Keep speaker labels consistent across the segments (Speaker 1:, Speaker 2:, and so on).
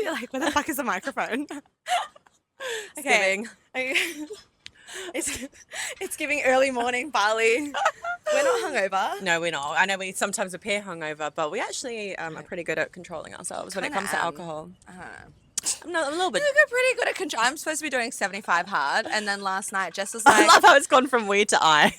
Speaker 1: You're like, where the fuck is the microphone?
Speaker 2: Okay.
Speaker 1: It's giving early morning Bali. We're not hungover.
Speaker 2: No, we're not. I know we sometimes appear hungover, but we actually are pretty good at controlling ourselves when it comes to alcohol. I'm a little bit.
Speaker 1: We're pretty good at control. I'm supposed to be doing 75 hard, and then last night Jess was
Speaker 2: I
Speaker 1: like,
Speaker 2: love how it's gone from we to I.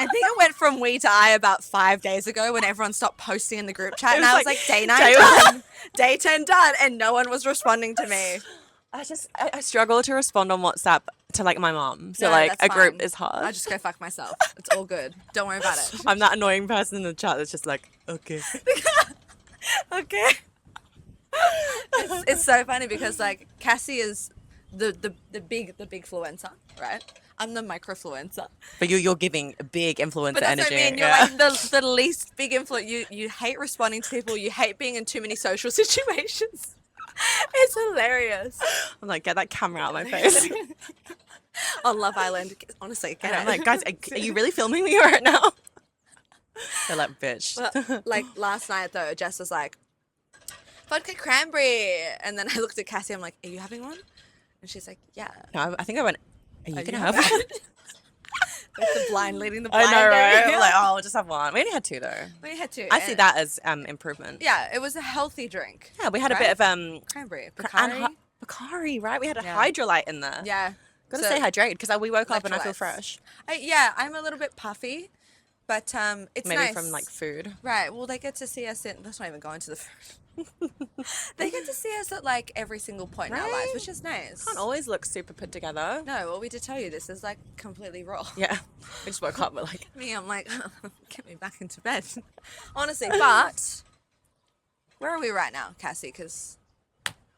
Speaker 1: I think it went from we to I about 5 days ago when everyone stopped posting in the group chat, and I was like, day 9 done, day 10 done, and no one was responding to me.
Speaker 2: I struggle to respond on WhatsApp to like my mom. So
Speaker 1: No,
Speaker 2: like
Speaker 1: that's
Speaker 2: a group
Speaker 1: fine.
Speaker 2: is hard.
Speaker 1: I just go fuck myself. It's all good. Don't worry about it.
Speaker 2: I'm that annoying person in the chat that's just like, okay.
Speaker 1: Okay. It's so funny because like Cassie is the big fluencer, right? I'm the microfluencer.
Speaker 2: But you're giving a big influencer
Speaker 1: But that's
Speaker 2: energy.
Speaker 1: what I mean. You're like the least big influence. You hate responding to people. You hate being in too many social situations. It's hilarious.
Speaker 2: I'm like, get that camera out of my face.
Speaker 1: On Love Island, honestly, get
Speaker 2: I'm
Speaker 1: it.
Speaker 2: like, guys, are you really filming me right now? They're like, bitch.
Speaker 1: Well, like last night though, Jess was like, vodka cranberry, and then I looked at Cassie. I'm like, are you having one? And she's like, yeah.
Speaker 2: No, I think I went, are you gonna have
Speaker 1: one?
Speaker 2: one?
Speaker 1: With the blind leading the blind.
Speaker 2: I know, right? I'm like, oh, we'll just have one. We only had two though.
Speaker 1: We had two.
Speaker 2: I see that as improvement.
Speaker 1: Yeah, it was a healthy drink.
Speaker 2: Yeah, we had a bit of
Speaker 1: cranberry,
Speaker 2: and Bacardi, right? We had a hydrolyte in there.
Speaker 1: Yeah.
Speaker 2: Gotta stay hydrated because we woke up and I feel fresh.
Speaker 1: Yeah, I'm a little bit puffy, but it's
Speaker 2: maybe
Speaker 1: nice.
Speaker 2: from like food.
Speaker 1: Right. Well, they get to see us in. Let's not even go into the food. They get to see us at like every single point in our lives, which is nice.
Speaker 2: Can't always look super put together.
Speaker 1: No, well, we did tell you this is like completely raw.
Speaker 2: Yeah, we just woke up with like
Speaker 1: me. I'm like, get me back into bed. Honestly, but where are we right now, Cassie? Because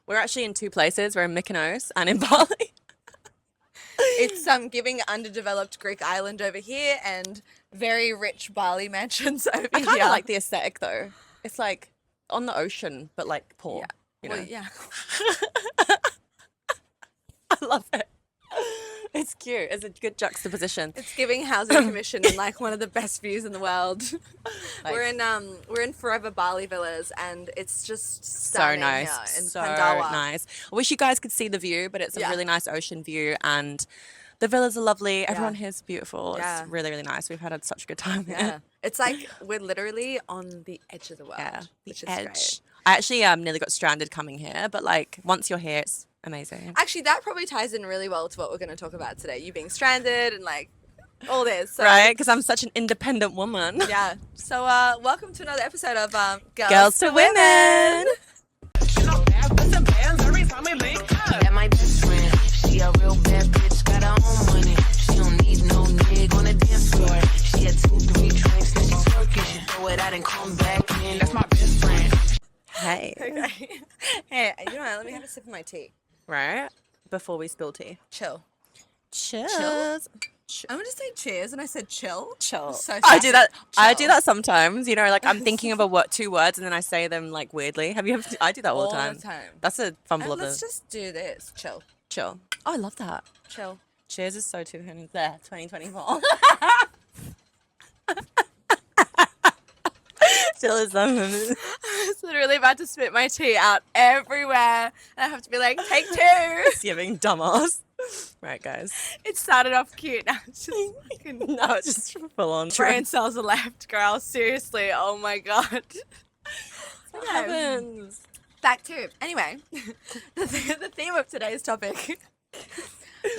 Speaker 2: we're actually in two places. We're in Mykonos and in Bali.
Speaker 1: It's giving underdeveloped Greek island over here and very rich Bali mansions over here.
Speaker 2: I kind of like the aesthetic though. It's like on the ocean, but like poor.
Speaker 1: Yeah.
Speaker 2: You know?
Speaker 1: Well, yeah.
Speaker 2: I love it. It's cute. It's a good juxtaposition.
Speaker 1: It's giving housing commission and like one of the best views in the world. Like, we're in Forever Bali Villas and it's just stunning.
Speaker 2: So nice.
Speaker 1: In
Speaker 2: so
Speaker 1: Pandawa.
Speaker 2: nice. I wish you guys could see the view, but it's a really nice ocean view and the villas are lovely. Everyone here is beautiful. Yeah. It's really, really nice. We've had such a good time here.
Speaker 1: Yeah. It's like we're literally on the edge of the world.
Speaker 2: Yeah,
Speaker 1: which
Speaker 2: the
Speaker 1: is
Speaker 2: edge.
Speaker 1: Great.
Speaker 2: I actually nearly got stranded coming here, but like once you're here, it's amazing.
Speaker 1: Actually, that probably ties in really well to what we're going to talk about today. You being stranded and like all this. So.
Speaker 2: Right, because I'm such an independent woman.
Speaker 1: Yeah. So welcome to another episode of
Speaker 3: Girls to Women.
Speaker 4: Yeah, my best friend, she a real bad bitch, got her own money. She don't need no nigga on the dance floor. She had 2-3 drinks, then she twerking. She throw it out and come back in. That's my best friend.
Speaker 2: Hey.
Speaker 1: Okay. Hey, you know what? Let me have a sip of my tea.
Speaker 2: Right? Before we spill tea.
Speaker 1: Chill.
Speaker 2: Cheers.
Speaker 1: I'm going to say cheers, and I said chill.
Speaker 2: Chill.
Speaker 1: So
Speaker 2: I do that.
Speaker 1: Chill.
Speaker 2: I do that sometimes. You know, like I'm thinking of two words, and then I say them like weirdly. Have you ever? I do that all the time. That's a fumble
Speaker 1: and
Speaker 2: of
Speaker 1: let's just do this. Chill.
Speaker 2: Chill. Oh, I love that.
Speaker 1: Chill.
Speaker 2: Cheers is so 2024. Chill is something.
Speaker 1: I was literally about to spit my tea out everywhere, and I have to be like, take two.
Speaker 2: Giving dumbass. Right, guys.
Speaker 1: It started off cute. Now it's just fucking...
Speaker 2: No, it's just full on.
Speaker 1: Brain cells are left, girl. Seriously. Oh my god.
Speaker 2: What happens?
Speaker 1: Back to anyway. The theme of today's topic: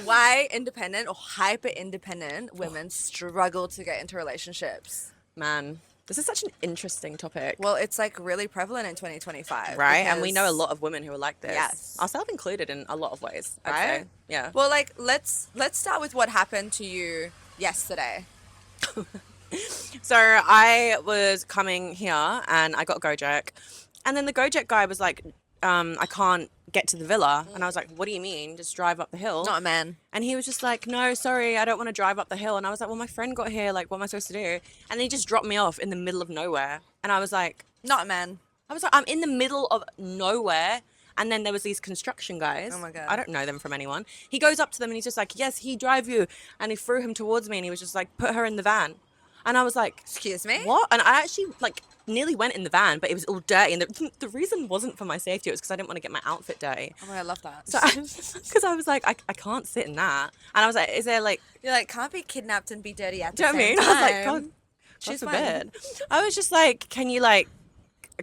Speaker 1: why independent or hyper independent women struggle to get into relationships.
Speaker 2: Man, this is such an interesting topic.
Speaker 1: Well, it's like really prevalent in 2025.
Speaker 2: Right, and we know a lot of women who are like this.
Speaker 1: Yes.
Speaker 2: Ourselves included in a lot of ways.
Speaker 1: Right?
Speaker 2: Yeah.
Speaker 1: Well, like let's start with what happened to you yesterday.
Speaker 2: So I was coming here and I got Gojek, and then the Gojek guy was like, I can't get to the villa. And I was like, what do you mean? Just drive up the hill?
Speaker 1: Not a man.
Speaker 2: And he was just like, no, sorry, I don't want to drive up the hill. And I was like, well, my friend got here. Like, what am I supposed to do? And then he just dropped me off in the middle of nowhere. And I was like,
Speaker 1: not a man.
Speaker 2: I was like, I'm in the middle of nowhere. And then there was these construction guys.
Speaker 1: Oh my God.
Speaker 2: I don't know them from anyone. He goes up to them and he's just like, yes, he drive you. And he threw him towards me and he was just like, put her in the van. And I was like,
Speaker 1: Excuse me?
Speaker 2: what? And I actually like nearly went in the van, but it was all dirty. And the reason wasn't for my safety. It was because I didn't want to get my outfit dirty.
Speaker 1: Oh my God, I love that.
Speaker 2: So, because I was like, I can't sit in that. And I was like, is there like...
Speaker 1: You're like, can't be kidnapped and be dirty at the
Speaker 2: Do you know
Speaker 1: same
Speaker 2: what I mean?
Speaker 1: time.
Speaker 2: I was like, God,
Speaker 1: She's
Speaker 2: she's
Speaker 1: fine.
Speaker 2: bed. I was just like, can you like...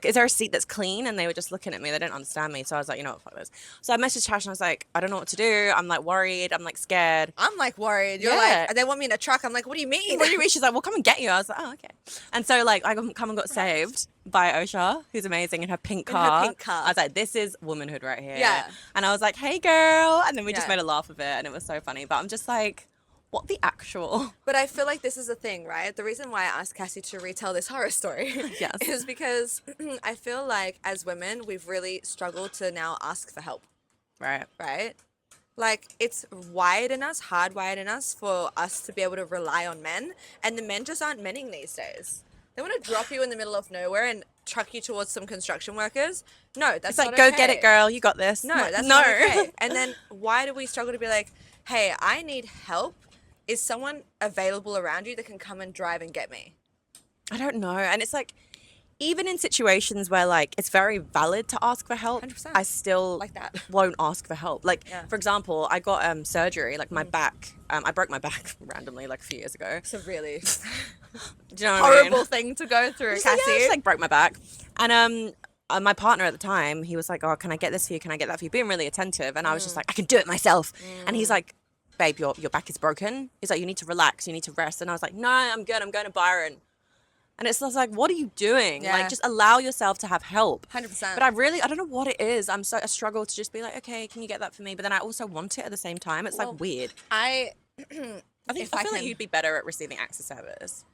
Speaker 2: Is there a seat that's clean? And they were just looking at me. They didn't understand me. So I was like, you know what, fuck this. So I messaged Tash and I was like, I don't know what to do. I'm like worried. I'm like scared.
Speaker 1: I'm like worried. You're
Speaker 2: Yeah.
Speaker 1: like, they want me in a truck. I'm like, what do you mean?
Speaker 2: What do you mean? She's like, well, come and get you. I was like, oh, okay. And so like I come and got saved by Osha, who's amazing, in her pink
Speaker 1: In her
Speaker 2: car.
Speaker 1: pink car.
Speaker 2: I was like, this is womanhood right here.
Speaker 1: Yeah.
Speaker 2: And I was like, hey girl. And then we just
Speaker 1: Yeah.
Speaker 2: made a laugh of it and it was so funny. But I'm just like, what the actual...
Speaker 1: But I feel like this is the thing, right? The reason why I asked Cassie to retell this horror story
Speaker 2: Yes.
Speaker 1: is because I feel like as women, we've really struggled to now ask for help,
Speaker 2: Right.
Speaker 1: right? Like, it's wired in us, hardwired in us for us to be able to rely on men, and the men just aren't menning these days. They want to drop you in the middle of nowhere and truck you towards some construction workers. No, that's
Speaker 2: It's like,
Speaker 1: not
Speaker 2: go
Speaker 1: okay.
Speaker 2: get it, girl. You got this.
Speaker 1: No,
Speaker 2: I'm like,
Speaker 1: that's
Speaker 2: no.
Speaker 1: not okay. And then why do we struggle to be like, hey, I need help? Is someone available around you that can come and drive and get me?
Speaker 2: I don't know. And it's like, even in situations where like it's very valid to ask for help,
Speaker 1: 100%.
Speaker 2: I still
Speaker 1: Like that.
Speaker 2: won't ask for help. Like,
Speaker 1: Yeah.
Speaker 2: for example, I got surgery, like my back. I broke my back randomly like a few years ago.
Speaker 1: It's a really
Speaker 2: Do you know what I mean?
Speaker 1: horrible thing to go through,
Speaker 2: Just like,
Speaker 1: Cassie.
Speaker 2: yeah, just like broke my back. And my partner at the time, he was like, oh, can I get this for you? Can I get that for you? Being really attentive. And I was just like, I can do it myself. And he's like, babe, your back is broken. He's like, you need to relax. You need to rest. And I was like, no, I'm good. I'm going to Byron. And it's just like, what are you doing?
Speaker 1: Yeah.
Speaker 2: Like, just allow yourself to have help.
Speaker 1: 100%.
Speaker 2: But I don't know what it is. I struggle to just be like, okay, can you get that for me? But then I also want it at the same time. It's
Speaker 1: Well,
Speaker 2: like weird.
Speaker 1: I
Speaker 2: I
Speaker 1: if
Speaker 2: feel
Speaker 1: I
Speaker 2: like
Speaker 1: can-
Speaker 2: you'd be better at receiving acts of service.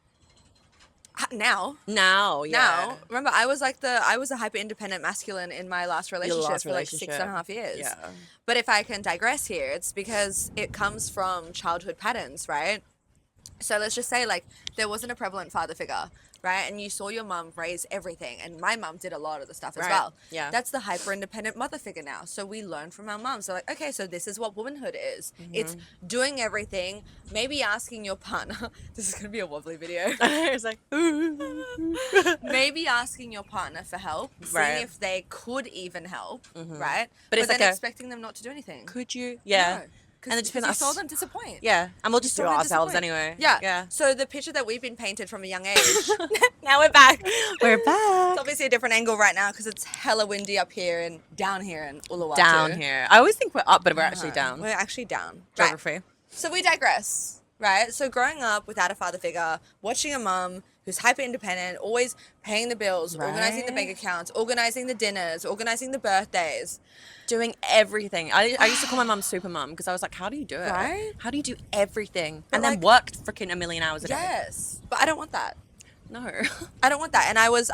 Speaker 1: now.
Speaker 2: Now, yeah.
Speaker 1: Now, remember, I was a hyper independent masculine in my last relationship
Speaker 2: last
Speaker 1: for like 6.5 years.
Speaker 2: Yeah.
Speaker 1: But if I can digress here, it's because it comes from childhood patterns, right? So let's just say like there wasn't a prevalent father figure, right? And you saw your mum raise everything, and my mum did a lot of the stuff as
Speaker 2: Right.
Speaker 1: well.
Speaker 2: Yeah.
Speaker 1: That's the hyper independent mother figure now. So we learn from our mums. So like, okay, so this is what womanhood is. It's doing everything, maybe asking your partner. This is gonna be a wobbly video.
Speaker 2: It's like,
Speaker 1: Maybe asking your partner for help, seeing
Speaker 2: Right.
Speaker 1: if they could even help, right?
Speaker 2: But it's
Speaker 1: then
Speaker 2: like a-
Speaker 1: expecting them not to do anything.
Speaker 2: could you? Yeah.
Speaker 1: And
Speaker 2: then
Speaker 1: then
Speaker 2: just being
Speaker 1: you
Speaker 2: like,
Speaker 1: saw them disappoint.
Speaker 2: Yeah. And we'll just do it
Speaker 1: Saw them
Speaker 2: ourselves
Speaker 1: disappoint.
Speaker 2: anyway.
Speaker 1: Yeah.
Speaker 2: Yeah.
Speaker 1: So the picture that we've been painted from a young age,
Speaker 2: Now we're back. We're
Speaker 1: it's
Speaker 2: back.
Speaker 1: obviously a different angle right now because it's hella windy up here and down here in Uluwatu.
Speaker 2: Down here. I always think we're up, but we're actually
Speaker 1: No,
Speaker 2: down.
Speaker 1: We're actually down. Right.
Speaker 2: Geography.
Speaker 1: So we digress, right? So growing up without a father figure, watching a mum who's hyper independent, always paying the bills, organizing the
Speaker 2: Right.
Speaker 1: bank accounts, organizing the dinners, organizing the birthdays.
Speaker 2: Doing everything. I used to call my mum super mum because I was like, how do you do it?
Speaker 1: Right?
Speaker 2: How do you do everything?
Speaker 1: But
Speaker 2: And then
Speaker 1: like-
Speaker 2: worked freaking a million hours a day.
Speaker 1: Yes. But I don't want that.
Speaker 2: No.
Speaker 1: I don't want that. And I was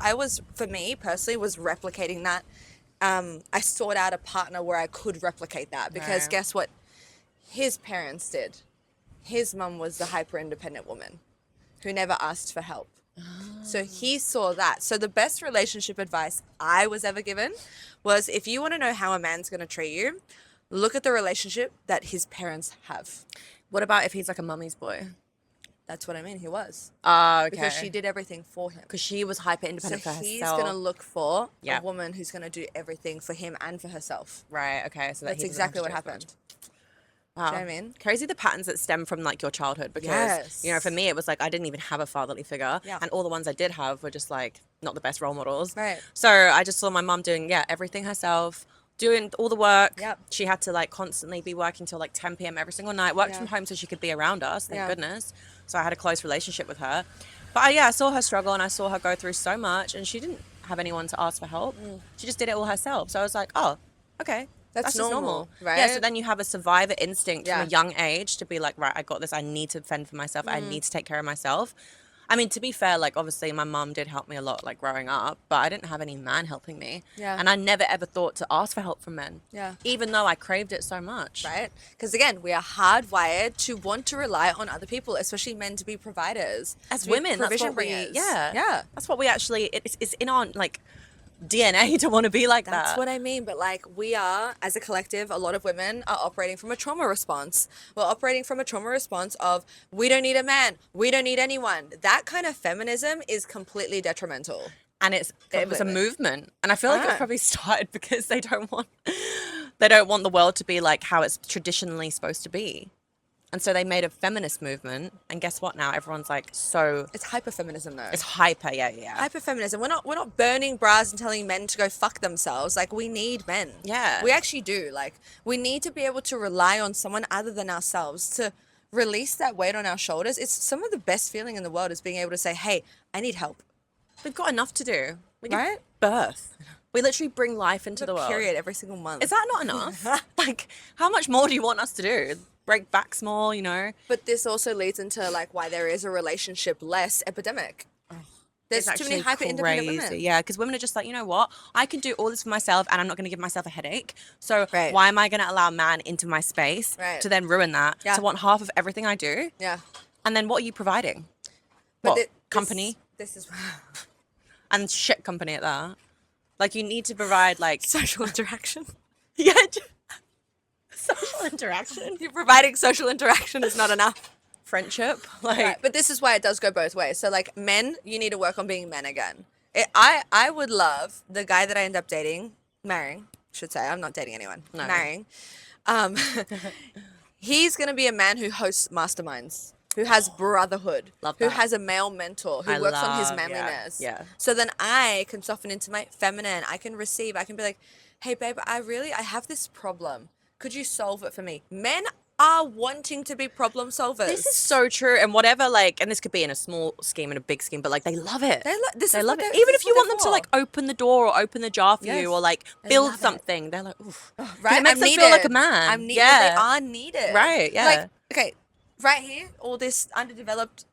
Speaker 1: for me personally was replicating that. I sought out a partner where I could replicate that because
Speaker 2: Right.
Speaker 1: guess what his parents did? His mum was the hyper independent woman who never asked for help. So he saw that. So the best relationship advice I was ever given was if you want to know how a man's going to treat you, look at the relationship that his parents have.
Speaker 2: What about if he's like a mummy's boy?
Speaker 1: That's what I mean. He was.
Speaker 2: Oh, okay.
Speaker 1: Because she did everything for him.
Speaker 2: Because she was hyper
Speaker 1: So
Speaker 2: independent for
Speaker 1: he's
Speaker 2: herself.
Speaker 1: going to look for
Speaker 2: Yeah.
Speaker 1: a woman who's going to do everything for him and for herself.
Speaker 2: Right, okay. So that
Speaker 1: That's
Speaker 2: he doesn't
Speaker 1: exactly
Speaker 2: have
Speaker 1: what
Speaker 2: to do as much.
Speaker 1: happened.
Speaker 2: Wow.
Speaker 1: Do you know what I mean?
Speaker 2: Crazy the patterns that stem from like your childhood because you know,
Speaker 1: Yes.
Speaker 2: for me it was like I didn't even have a fatherly figure.
Speaker 1: Yeah.
Speaker 2: And all the ones I did have were just like not the best role models.
Speaker 1: Right.
Speaker 2: So I just saw my mum doing everything herself, doing all the work.
Speaker 1: Yep.
Speaker 2: She had to like constantly be working till like 10 p.m. every single night, worked
Speaker 1: Yeah.
Speaker 2: from home so she could be around us, thank
Speaker 1: Yeah.
Speaker 2: goodness. So I had a close relationship with her. But I saw her struggle and I saw her go through so much and she didn't have anyone to ask for help. She just did it all herself. So I was like, oh, okay.
Speaker 1: That's
Speaker 2: just
Speaker 1: normal, right?
Speaker 2: Yeah, so then you have a survivor instinct
Speaker 1: Yeah.
Speaker 2: from a young age to be like, right, I got this. I need to fend for myself. I need to take care of myself. I mean, to be fair, like obviously my mum did help me a lot, like growing up, but I didn't have any man helping me.
Speaker 1: Yeah.
Speaker 2: And I never ever thought to ask for help from men.
Speaker 1: Yeah.
Speaker 2: Even though I craved it so much.
Speaker 1: Right? Because again, we are hardwired to want to rely on other people, especially men to be providers.
Speaker 2: As
Speaker 1: to be
Speaker 2: women, that's
Speaker 1: provision
Speaker 2: what we,
Speaker 1: bringers.
Speaker 2: yeah.
Speaker 1: Yeah.
Speaker 2: That's what we actually, it's in our like DNA to want to be like
Speaker 1: That's
Speaker 2: that.
Speaker 1: what I mean. But like, we are, as a collective, a lot of women are operating from a trauma response. We're operating from a trauma response of, we don't need a man, we don't need anyone. That kind of feminism is completely detrimental.
Speaker 2: And it was a
Speaker 1: Completely.
Speaker 2: movement, and I feel like it's
Speaker 1: Ah.
Speaker 2: probably started because they don't want the world to be like how it's traditionally supposed to be, and so they made a feminist movement. And guess what? Now everyone's like, so
Speaker 1: It's hyper-feminism though.
Speaker 2: it's hyper, yeah.
Speaker 1: Hyper-feminism. We're not burning bras and telling men to go fuck themselves. Like, we need men.
Speaker 2: Yeah.
Speaker 1: We actually do. Like, we need to be able to rely on someone other than ourselves to release that weight on our shoulders. It's some of the best feeling in the world is being able to say, hey, I need help.
Speaker 2: We've got enough to do. We give
Speaker 1: Right?
Speaker 2: birth. We literally bring life into the world.
Speaker 1: Period every single month.
Speaker 2: Is that not enough? Like, how much more do you want us to do? Break backs more, you know?
Speaker 1: But this also leads into like why there is a relationship less epidemic. There's
Speaker 2: It's
Speaker 1: too many
Speaker 2: actually
Speaker 1: hyper-independent
Speaker 2: crazy.
Speaker 1: women.
Speaker 2: Yeah, because women are just like, you know what? I can do all this for myself and I'm not going to give myself a headache. So
Speaker 1: Right.
Speaker 2: why am I going to allow a man into my space
Speaker 1: Right.
Speaker 2: to then ruin that?
Speaker 1: Yeah.
Speaker 2: To want half of everything I do?
Speaker 1: Yeah.
Speaker 2: And then what are you providing?
Speaker 1: But
Speaker 2: What? Company?
Speaker 1: This is
Speaker 2: And shit company at that. Like, you need to provide, like...
Speaker 1: social interaction.
Speaker 2: yeah, social interaction.
Speaker 1: You're providing social interaction is not enough.
Speaker 2: Friendship. Like,
Speaker 1: Right, but this is why it does go both ways. So like, men, you need to work on being men again. I would love the guy that I end up marrying, should say. I'm not dating anyone.
Speaker 2: No.
Speaker 1: Marrying. He's going to be a man who hosts masterminds, who has brotherhood,
Speaker 2: Love
Speaker 1: who
Speaker 2: that.
Speaker 1: has a male mentor, who
Speaker 2: I
Speaker 1: works on his
Speaker 2: love- yeah,
Speaker 1: manliness.
Speaker 2: yeah.
Speaker 1: So then I can soften into my feminine. I can receive. I can be like, hey, babe, I have this problem. Could you solve it for me? Men are wanting to be problem solvers.
Speaker 2: this is so true. And whatever, like, and this could be in a small scheme and a big scheme, but like, they love it.
Speaker 1: This
Speaker 2: They
Speaker 1: is
Speaker 2: love
Speaker 1: what
Speaker 2: it.
Speaker 1: they're-
Speaker 2: Even
Speaker 1: this
Speaker 2: if
Speaker 1: is
Speaker 2: you
Speaker 1: what
Speaker 2: want them
Speaker 1: they're
Speaker 2: to like
Speaker 1: for.
Speaker 2: open the door or open the jar for
Speaker 1: Yes.
Speaker 2: you or like
Speaker 1: They
Speaker 2: build
Speaker 1: love it.
Speaker 2: something, they're like, oof.
Speaker 1: Right?
Speaker 2: It makes
Speaker 1: I'm
Speaker 2: them
Speaker 1: needed.
Speaker 2: feel like a man.
Speaker 1: I'm needed.
Speaker 2: Yeah.
Speaker 1: They are needed.
Speaker 2: Right, yeah.
Speaker 1: Like, okay, right here, all this underdeveloped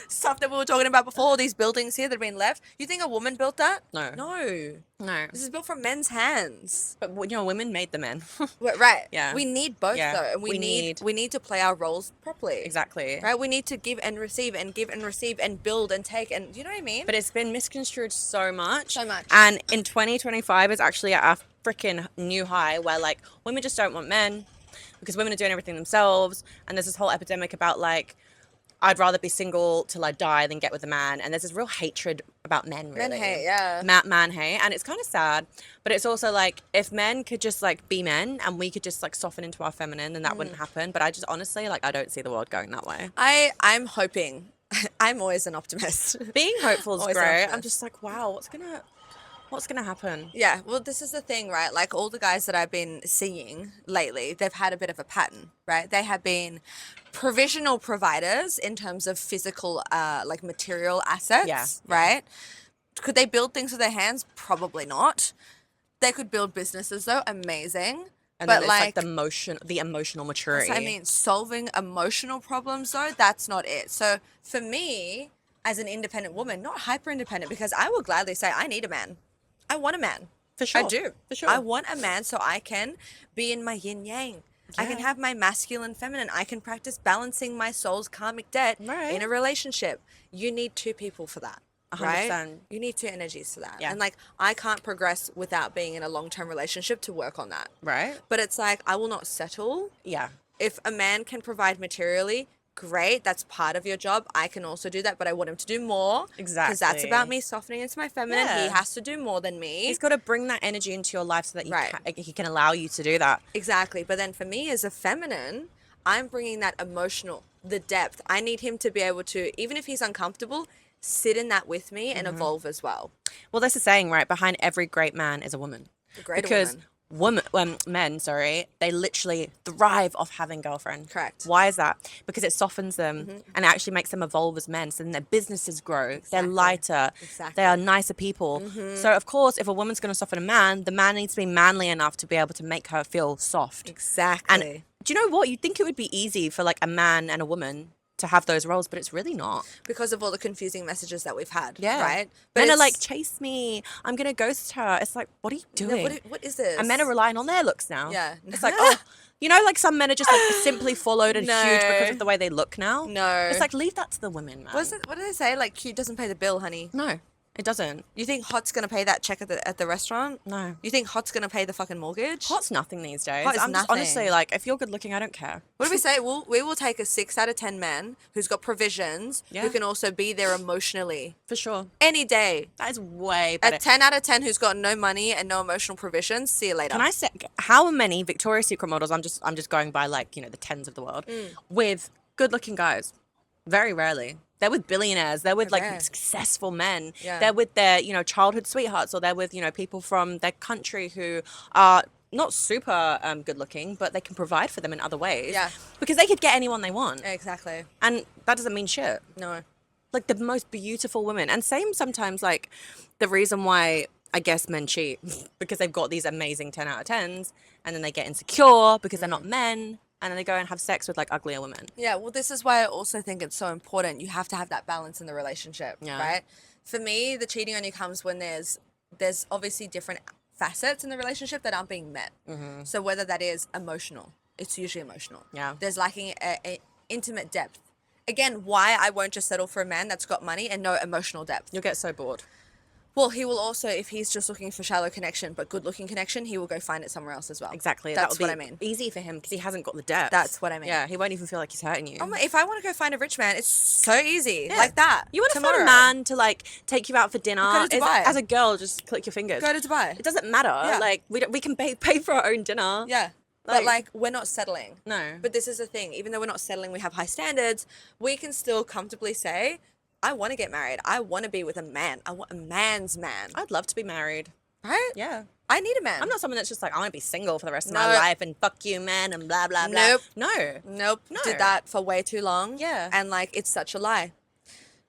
Speaker 1: stuff that we were talking about before, all these buildings here that have been left. You think a woman built that?
Speaker 2: No.
Speaker 1: No.
Speaker 2: No.
Speaker 1: This is built from men's hands.
Speaker 2: But you know, women made the men.
Speaker 1: Right.
Speaker 2: Yeah.
Speaker 1: We need both
Speaker 2: Yeah.
Speaker 1: though. And we need to play our roles properly.
Speaker 2: Exactly.
Speaker 1: Right? We need to give and receive and give and receive and build and take and you know what I mean?
Speaker 2: But it's been misconstrued so much.
Speaker 1: So much.
Speaker 2: And in 2025, it's actually at a freaking new high where like women just don't want men because women are doing everything themselves. And there's this whole epidemic about like, I'd rather be single till I die than get with a man. And there's this real hatred about men, really.
Speaker 1: Men hate, yeah.
Speaker 2: Man hate. And it's kind of sad. But it's also like, if men could just like be men and we could just like soften into our feminine, then that wouldn't happen. But I just honestly, like, I don't see the world going that way.
Speaker 1: I'm hoping. I'm always an optimist.
Speaker 2: Being hopeful is
Speaker 1: Always an
Speaker 2: great.
Speaker 1: optimist.
Speaker 2: I'm just like, wow, what's gonna happen?
Speaker 1: Yeah, well, this is the thing, right? Like all the guys that I've been seeing lately, they've had a bit of a pattern, right? They have been provisional providers in terms of physical, like material assets,
Speaker 2: Yeah.
Speaker 1: right? Could they build things with their hands? Probably not. They could build businesses though, amazing.
Speaker 2: And
Speaker 1: but
Speaker 2: then it's like the emotional maturity.
Speaker 1: I mean, solving emotional problems though, that's not it. So for me, as an independent woman, not hyper independent, because I will gladly say I need a man. I want a man.
Speaker 2: For sure.
Speaker 1: I do.
Speaker 2: For sure.
Speaker 1: I want a man so I can be in my yin yang. I can
Speaker 2: Yeah.
Speaker 1: have my masculine feminine. I can practice balancing my soul's karmic debt
Speaker 2: Right.
Speaker 1: in a relationship. You need two people for that. Right?
Speaker 2: 100%.
Speaker 1: You need two energies for that.
Speaker 2: Yeah.
Speaker 1: And like I can't progress without being in a long-term relationship to work on that.
Speaker 2: Right?
Speaker 1: But it's like I will not settle.
Speaker 2: Yeah.
Speaker 1: If a man can provide materially, great. That's part of your job. I can also do that, but I want him to do more. Because that's
Speaker 2: Exactly.
Speaker 1: about me softening into my feminine. He
Speaker 2: Yeah.
Speaker 1: has to do more than me.
Speaker 2: He's got to bring that energy into your life so that
Speaker 1: Right.
Speaker 2: he can allow you to do that.
Speaker 1: Exactly. But then for me as a feminine, I'm bringing that emotional, the depth. I need him to be able to, even if he's uncomfortable, sit in that with me and evolve as well.
Speaker 2: Well, that's the saying, right? Behind every great man is a woman.
Speaker 1: A greater
Speaker 2: Because
Speaker 1: woman.
Speaker 2: men, they literally thrive off having girlfriends.
Speaker 1: Correct.
Speaker 2: Why is that? Because it softens them and it actually makes them evolve as men. So then their businesses grow. They're
Speaker 1: Exactly.
Speaker 2: lighter.
Speaker 1: Exactly.
Speaker 2: They are nicer people. So of course, if a woman's going to soften a man, the man needs to be manly enough to be able to make her feel soft.
Speaker 1: Exactly.
Speaker 2: And do you know what? You'd think it would be easy for like a man and a woman to have those roles, but it's really not.
Speaker 1: because of all the confusing messages that we've had.
Speaker 2: Yeah.
Speaker 1: Right?
Speaker 2: Men are
Speaker 1: it's-
Speaker 2: like, chase me. I'm going to ghost her. It's like, what are you
Speaker 1: no,
Speaker 2: doing?
Speaker 1: what is this?
Speaker 2: And men are relying on their looks now.
Speaker 1: Yeah.
Speaker 2: It's like, oh, you know, like some men are just like simply followed and huge because
Speaker 1: No.
Speaker 2: of the way they look now.
Speaker 1: No.
Speaker 2: It's like, leave that to the women, man.
Speaker 1: What do they say? Like, cute doesn't pay the bill, honey.
Speaker 2: No. It doesn't.
Speaker 1: You think hot's gonna pay that check at the restaurant?
Speaker 2: No.
Speaker 1: You think hot's gonna pay the fucking mortgage?
Speaker 2: Hot's nothing these days.
Speaker 1: Hot is
Speaker 2: I'm just
Speaker 1: nothing.
Speaker 2: honestly like, if you're good looking, I don't care.
Speaker 1: What do we say? We will take a 6 out of 10 man who's got provisions,
Speaker 2: Yeah.
Speaker 1: who can also be there emotionally
Speaker 2: For sure.
Speaker 1: any day.
Speaker 2: That is way
Speaker 1: A
Speaker 2: better.
Speaker 1: 10 out of 10 who's got no money and no emotional provisions. See you later.
Speaker 2: Can I say how many Victoria's Secret models? I'm just going by like the tens of the world with good looking guys. Very rarely. They're with billionaires. They're with like
Speaker 1: Rare.
Speaker 2: successful men.
Speaker 1: Yeah.
Speaker 2: They're with their childhood sweethearts, or they're with people from their country who are not super good looking, but they can provide for them in other ways.
Speaker 1: Yeah.
Speaker 2: Because they could get anyone they want,
Speaker 1: Exactly.
Speaker 2: and that doesn't mean shit.
Speaker 1: No.
Speaker 2: Like the most beautiful women, and same sometimes like the reason why I guess men cheat because they've got these amazing 10 out of 10s, and then they get insecure because they're not men, and then they go and have sex with like uglier women.
Speaker 1: Yeah, well, this is why I also think it's so important. You have to have that balance in the relationship,
Speaker 2: Yeah.
Speaker 1: right? For me, the cheating only comes when there's obviously different facets in the relationship that aren't being met.
Speaker 2: Mm-hmm.
Speaker 1: So whether that is emotional, it's usually emotional.
Speaker 2: Yeah.
Speaker 1: There's lacking a intimate depth. Again, why I won't just settle for a man that's got money and no emotional depth.
Speaker 2: You'll get so bored.
Speaker 1: Well, he will also, if he's just looking for shallow connection but good looking connection, he will go find it somewhere else as well.
Speaker 2: Exactly.
Speaker 1: That's
Speaker 2: that would
Speaker 1: what
Speaker 2: be
Speaker 1: I mean.
Speaker 2: easy for him because he hasn't got the depth.
Speaker 1: That's what I mean.
Speaker 2: Yeah, he won't even feel like he's hurting you.
Speaker 1: If I want to go find a rich man, it's so easy.
Speaker 2: Yeah.
Speaker 1: Like that.
Speaker 2: You want to find
Speaker 1: Tomorrow.
Speaker 2: a man to like take you out for dinner.
Speaker 1: Go to Dubai.
Speaker 2: As a girl, just click your fingers.
Speaker 1: Go to Dubai.
Speaker 2: It doesn't matter.
Speaker 1: Yeah.
Speaker 2: Like we can pay for our own dinner.
Speaker 1: Yeah. But like we're not settling.
Speaker 2: No.
Speaker 1: But this is the thing. Even though we're not settling, we have high standards. We can still comfortably say, I want to get married. I want to be with a man. I want a man's man.
Speaker 2: I'd love to be married.
Speaker 1: Right?
Speaker 2: Yeah.
Speaker 1: I need a man.
Speaker 2: I'm not someone that's just like, I want to be single for the rest of my
Speaker 1: No.
Speaker 2: life and fuck you, man, and blah, blah, blah.
Speaker 1: Nope.
Speaker 2: No.
Speaker 1: Nope.
Speaker 2: No.
Speaker 1: Did that for way too long.
Speaker 2: Yeah.
Speaker 1: And like, it's such a lie.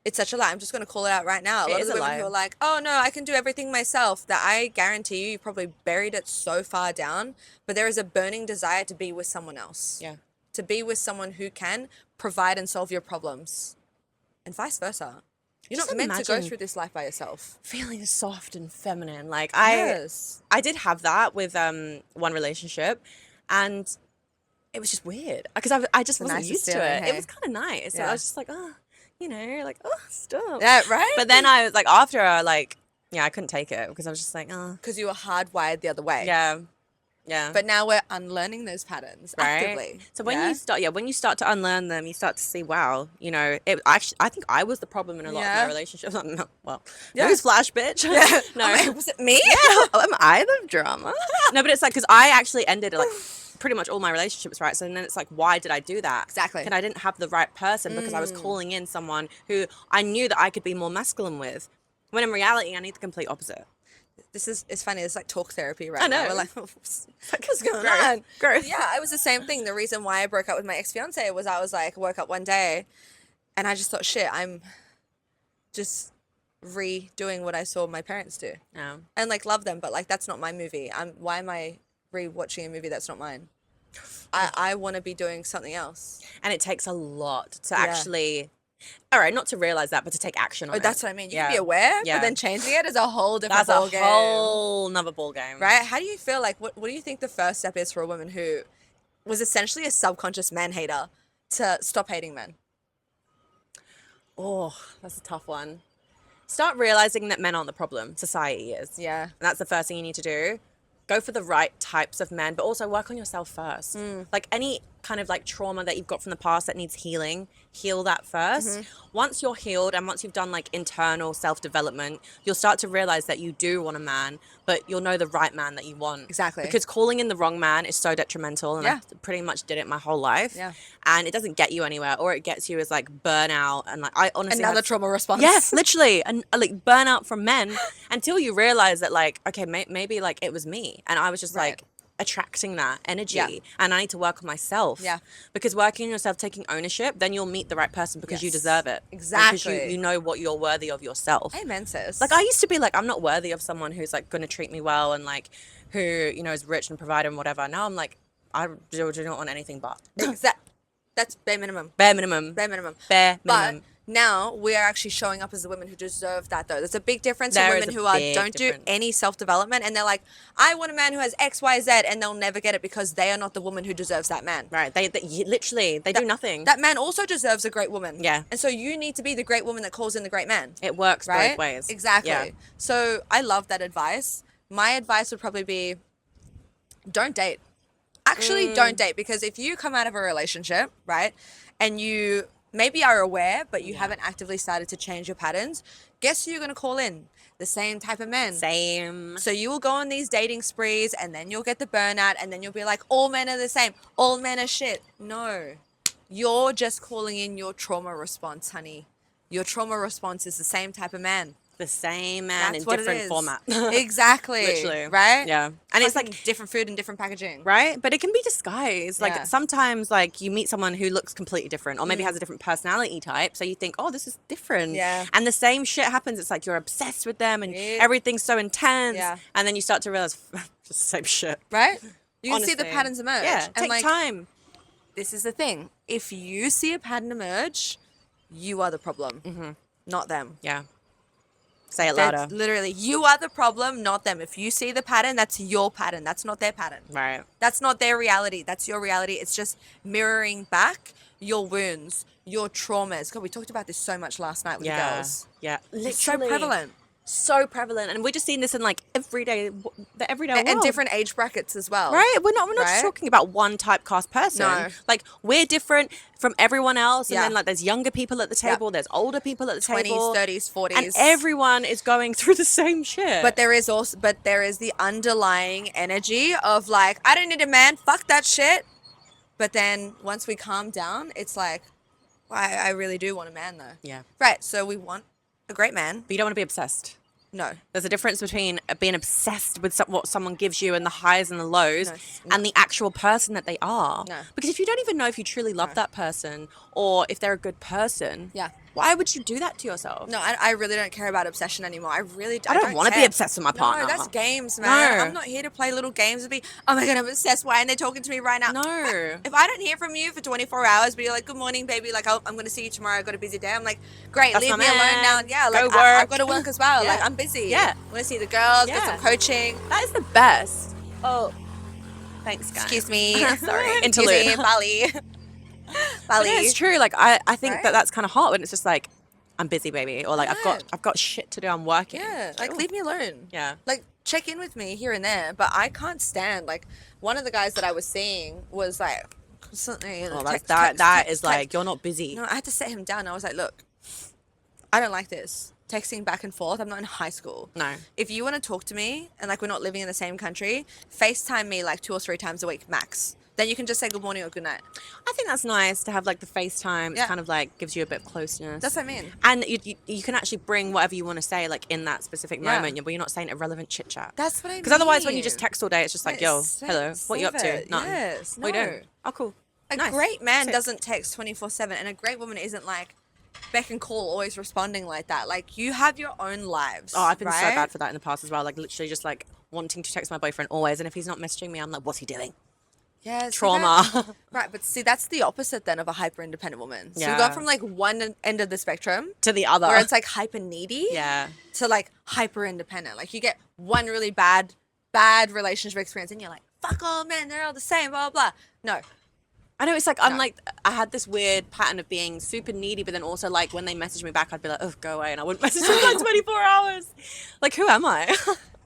Speaker 1: It's such a lie. I'm just going to call it out right now. A
Speaker 2: It
Speaker 1: lot
Speaker 2: is
Speaker 1: of the
Speaker 2: a
Speaker 1: women
Speaker 2: lie.
Speaker 1: who are like, oh no, I can do everything myself. That I guarantee you probably buried it so far down. But there is a burning desire to be with someone else.
Speaker 2: Yeah.
Speaker 1: To be with someone who can provide and solve your problems. And vice versa. You're
Speaker 2: Just
Speaker 1: not meant to go
Speaker 2: imagine
Speaker 1: through this life by yourself.
Speaker 2: Feeling soft and feminine. Like
Speaker 1: Yes.
Speaker 2: I did have that with one relationship, and it was just weird because I just
Speaker 1: The
Speaker 2: wasn't
Speaker 1: nicest
Speaker 2: used to
Speaker 1: feeling,
Speaker 2: it.
Speaker 1: hey?
Speaker 2: It was kind of nice. So
Speaker 1: Yeah.
Speaker 2: I was just like, oh, like, oh, stop.
Speaker 1: Yeah, right?
Speaker 2: But then I was like, after I couldn't take it because I was just like, oh,
Speaker 1: Because you were hardwired the other way.
Speaker 2: yeah. Yeah.
Speaker 1: But now we're unlearning those patterns actively.
Speaker 2: So when
Speaker 1: Yeah?
Speaker 2: you start to unlearn them, you start to see, wow, I think I was the problem in a lot of
Speaker 1: Yeah.
Speaker 2: my relationships. Well,
Speaker 1: Yeah.
Speaker 2: newsflash, bitch.
Speaker 1: Yeah.
Speaker 2: No.
Speaker 1: I'm like, was it me?
Speaker 2: Am I the drama? No, but it's like, because I actually ended like pretty much all my relationships, right? So then it's like, why did I do that?
Speaker 1: Exactly.
Speaker 2: And I didn't have the right person because I was calling in someone who I knew that I could be more masculine with. When in reality, I need the complete opposite.
Speaker 1: It's funny. It's like talk therapy right
Speaker 2: I
Speaker 1: now.
Speaker 2: know.
Speaker 1: We're like, what's going
Speaker 2: Growth.
Speaker 1: on?
Speaker 2: Growth.
Speaker 1: Yeah, it was the same thing. The reason why I broke up with my ex-fiance was I was like, woke up one day and I just thought, shit, I'm just redoing what I saw my parents do.
Speaker 2: Yeah.
Speaker 1: And like love them, but like that's not my movie. Why am I re-watching a movie that's not mine? I want to be doing something else.
Speaker 2: And it takes a lot to
Speaker 1: Yeah.
Speaker 2: actually, all right, not to realize that, but to take action on
Speaker 1: Oh,
Speaker 2: it.
Speaker 1: that's what I mean. You
Speaker 2: Yeah.
Speaker 1: can be aware,
Speaker 2: Yeah.
Speaker 1: but then changing it is a whole different
Speaker 2: That's
Speaker 1: ball
Speaker 2: a
Speaker 1: game.
Speaker 2: whole nother ball game.
Speaker 1: Right? How do you feel like, what do you think the first step is for a woman who was essentially a subconscious man hater to stop hating men?
Speaker 2: Oh, that's a tough one. Start realizing that men aren't the problem. Society is.
Speaker 1: Yeah.
Speaker 2: And that's the first thing you need to do. Go for the right types of men, but also work on yourself first. Like any kind of like trauma that you've got from the past that needs healing, heal that first. Once you're healed and once you've done like internal self-development, you'll start to realize that you do want a man, but you'll know the right man that you want.
Speaker 1: Exactly.
Speaker 2: Because calling in the wrong man is so detrimental, and
Speaker 1: Yeah.
Speaker 2: I pretty much did it my whole life.
Speaker 1: Yeah.
Speaker 2: And it doesn't get you anywhere. All it gets you is like burnout, and like I honestly
Speaker 1: Another
Speaker 2: had-
Speaker 1: trauma response.
Speaker 2: Yes, literally, and like burnout from men until you realize that like, okay, maybe like it was me, and I was just
Speaker 1: Right.
Speaker 2: like attracting that energy,
Speaker 1: Yeah.
Speaker 2: and I need to work on myself.
Speaker 1: Yeah.
Speaker 2: Because working on yourself, taking ownership, then you'll meet the right person because you
Speaker 1: Yes.
Speaker 2: deserve it.
Speaker 1: Exactly.
Speaker 2: Because you know what you're worthy of yourself.
Speaker 1: Amen, sis.
Speaker 2: Like I used to be like, I'm not worthy of someone who's like going to treat me well and like who is rich and provider and whatever. Now I'm like, I do not want anything but
Speaker 1: That's bare minimum.
Speaker 2: bare minimum.
Speaker 1: Bare minimum.
Speaker 2: Bare
Speaker 1: But
Speaker 2: minimum.
Speaker 1: now we are actually showing up as the women who deserve that, though. There's a big difference
Speaker 2: There
Speaker 1: in
Speaker 2: is
Speaker 1: women
Speaker 2: a
Speaker 1: who are
Speaker 2: big
Speaker 1: don't
Speaker 2: difference.
Speaker 1: do any self-development, and they're like, I want a man who has X, Y, Z, and they'll never get it because they are not the woman who deserves that man.
Speaker 2: Right. They literally, they do nothing.
Speaker 1: That man also deserves a great woman.
Speaker 2: Yeah.
Speaker 1: And so you need to be the great woman that calls in the great man.
Speaker 2: It works
Speaker 1: Right?
Speaker 2: both ways.
Speaker 1: Exactly.
Speaker 2: Yeah.
Speaker 1: So I love that advice. My advice would probably be, don't date. Actually, don't date, because if you come out of a relationship, right, and you maybe are aware, but you haven't actively started to change your patterns, guess who you're going to call in? The same type of men.
Speaker 2: Same.
Speaker 1: So you will go on these dating sprees, and then you'll get the burnout, and then you'll be like, all men are the same. All men are shit. No. You're just calling in your trauma response, honey. Your trauma response is the same type of man.
Speaker 2: The same man
Speaker 1: That's
Speaker 2: in
Speaker 1: what it
Speaker 2: different
Speaker 1: is.
Speaker 2: format.
Speaker 1: Exactly.
Speaker 2: Literally.
Speaker 1: Right?
Speaker 2: Yeah. And it's
Speaker 1: Fucking
Speaker 2: like,
Speaker 1: different food and different packaging.
Speaker 2: right? But it can be disguised. Like
Speaker 1: Yeah.
Speaker 2: sometimes like you meet someone who looks completely different or maybe has a different personality type. So you think, oh, this is different.
Speaker 1: Yeah.
Speaker 2: And the same shit happens. It's like you're obsessed with them and
Speaker 1: Yeah.
Speaker 2: everything's so intense.
Speaker 1: Yeah.
Speaker 2: And then you start to realize just the same shit.
Speaker 1: Right? You can see the
Speaker 2: Honestly.
Speaker 1: patterns emerge.
Speaker 2: Yeah.
Speaker 1: And
Speaker 2: Take
Speaker 1: like,
Speaker 2: time.
Speaker 1: this is the thing. If you see a pattern emerge, you are the problem, not them.
Speaker 2: Yeah. Say it
Speaker 1: That's
Speaker 2: louder.
Speaker 1: literally, you are the problem, not them. If you see the pattern, that's your pattern. That's not their pattern.
Speaker 2: Right.
Speaker 1: That's not their reality. That's your reality. It's just mirroring back your wounds, your traumas. God, we talked about this so much last night with the
Speaker 2: Yeah.
Speaker 1: girls.
Speaker 2: Yeah.
Speaker 1: It's so
Speaker 2: Literally.
Speaker 1: prevalent.
Speaker 2: So prevalent. And we're just seeing this in like the everyday
Speaker 1: And
Speaker 2: world.
Speaker 1: different age brackets as well.
Speaker 2: Right? We're not
Speaker 1: Right?
Speaker 2: just talking about one typecast person.
Speaker 1: No.
Speaker 2: Like we're different from everyone else. And
Speaker 1: Yeah.
Speaker 2: then like there's younger people at the table, there's older people at the
Speaker 1: 20s,
Speaker 2: table.
Speaker 1: 30s, 40s.
Speaker 2: And everyone is going through the same shit.
Speaker 1: But there is the underlying energy of like, I don't need a man, fuck that shit. But then once we calm down, it's like, well, I really do want a man though.
Speaker 2: yeah.
Speaker 1: Right. So we want a great man.
Speaker 2: But you don't want to be obsessed.
Speaker 1: No.
Speaker 2: There's a difference between being obsessed with what someone gives you and the highs and the lows
Speaker 1: No.
Speaker 2: and the actual person that they are.
Speaker 1: No.
Speaker 2: Because if you don't even know if you truly love that person or if they're a good person,
Speaker 1: Yeah.
Speaker 2: why would you do that to yourself?
Speaker 1: No, I really don't care about obsession anymore. I really
Speaker 2: I don't want to be
Speaker 1: care.
Speaker 2: obsessed with my partner.
Speaker 1: No, that's games, man.
Speaker 2: No.
Speaker 1: I'm not here to play little games and be, oh my God, I'm obsessed. Why aren't they talking to me right now?
Speaker 2: No.
Speaker 1: If I don't hear from you for 24 hours, but you're like, good morning, baby. Like, I'm going to see you tomorrow. I've got a busy day. I'm like, great,
Speaker 2: That's
Speaker 1: leave
Speaker 2: my
Speaker 1: me alone
Speaker 2: man.
Speaker 1: now. Yeah,
Speaker 2: Go
Speaker 1: like,
Speaker 2: work.
Speaker 1: I've got to work as well.
Speaker 2: Yeah.
Speaker 1: Like, I'm busy.
Speaker 2: Yeah.
Speaker 1: I want to see the girls, get
Speaker 2: Yeah.
Speaker 1: some coaching.
Speaker 2: That is the best. Oh, thanks, guys.
Speaker 1: Excuse me. Sorry.
Speaker 2: Interlude.
Speaker 1: Excuse me, Bali.
Speaker 2: But
Speaker 1: Bali.
Speaker 2: yeah, it's true. Like I think
Speaker 1: Right?
Speaker 2: that's kind of hot when it's just like I'm busy, baby, or like
Speaker 1: Yeah.
Speaker 2: I've got shit to do. I'm working.
Speaker 1: Yeah, like leave me alone.
Speaker 2: Yeah.
Speaker 1: Like check in with me here and there, but I can't stand like one of the guys that I was seeing was like constantly.
Speaker 2: Well,
Speaker 1: text,
Speaker 2: that
Speaker 1: text,
Speaker 2: is
Speaker 1: text,
Speaker 2: like
Speaker 1: text.
Speaker 2: you're not busy.
Speaker 1: No, I had to set him down. I was like, look, I don't like this texting back and forth. I'm not in high school.
Speaker 2: No.
Speaker 1: If you want to talk to me and like we're not living in the same country, FaceTime me like 2 or 3 times a week max. Then you can just say good morning or good night.
Speaker 2: I think that's nice to have like the FaceTime. It's
Speaker 1: Yeah.
Speaker 2: kind of like gives you a bit of closeness.
Speaker 1: That's what I mean.
Speaker 2: And you can actually bring whatever you want to say like in that specific
Speaker 1: Yeah.
Speaker 2: moment, but you're not saying irrelevant chit chat.
Speaker 1: That's what I mean.
Speaker 2: Because otherwise, when you just text all day, it's just like, yo,
Speaker 1: Yes,
Speaker 2: hello, what you up
Speaker 1: save
Speaker 2: to?
Speaker 1: it.
Speaker 2: Nothing.
Speaker 1: Yes,
Speaker 2: What you
Speaker 1: no.
Speaker 2: doing? Oh, cool.
Speaker 1: A
Speaker 2: Nice.
Speaker 1: great man
Speaker 2: Sick.
Speaker 1: doesn't text 24/7, and a great woman isn't like beck and call, always responding like that. Like you have your own lives.
Speaker 2: Oh, I've been so
Speaker 1: right?
Speaker 2: bad for that in the past as well. Like literally just like wanting to text my boyfriend always, and if he's not messaging me, I'm like, what's he doing?
Speaker 1: Yeah, see
Speaker 2: Trauma.
Speaker 1: that- right, but see, that's the opposite then of a hyper independent woman. So you
Speaker 2: Yeah.
Speaker 1: go from like one end of the spectrum
Speaker 2: To the other.
Speaker 1: where it's like hyper needy,
Speaker 2: yeah.
Speaker 1: to like hyper independent. Like you get one really bad relationship experience, and you're like, fuck all men, they're all the same, blah blah blah. No,
Speaker 2: I know, it's like I'm
Speaker 1: No.
Speaker 2: like I had this weird pattern of being super needy, but then also like when they message me back, I'd be like, oh, go away, and I wouldn't message them for like 24 hours. Like, who am I?